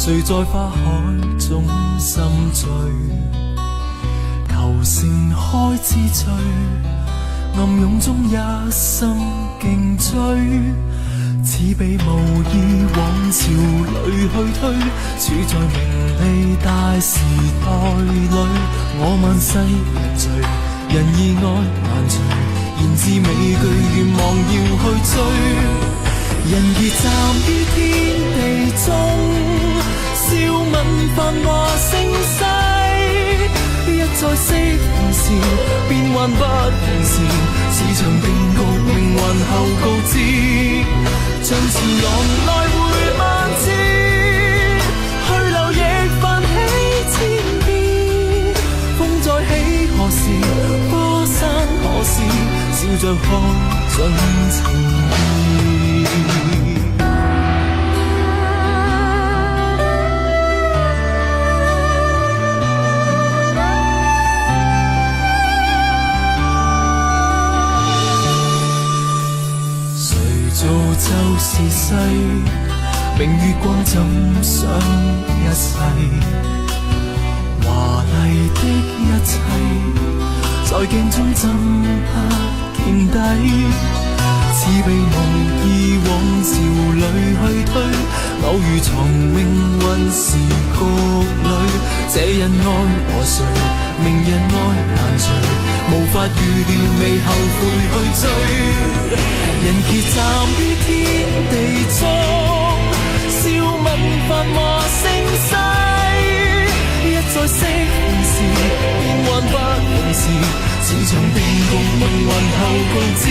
誰在花海中心醉？求盛開之最，暗湧中一生勁追。似被無意往潮裏去推，處在名利大時代裏，我萬世人罪，人意愛難除，言之美句願望要去追。人如站於天地中，笑問繁華盛世，一再惜同時，變幻不同時，市場定局命運後告知，像潮浪來回萬次，去留亦泛起千變，風再起何時，花散何時，笑着看盡情意。造就是世，明月光枕上一世，華麗的一切，在鏡中怎不見底？似被無意往潮裏去推，偶遇藏命運時局裏，這人愛和誰，明人愛難除，無法預料未後悔去追。人傑站於天地中，笑問繁華盛世，一再惜同時，變幻不同時，市場定局命運後告知。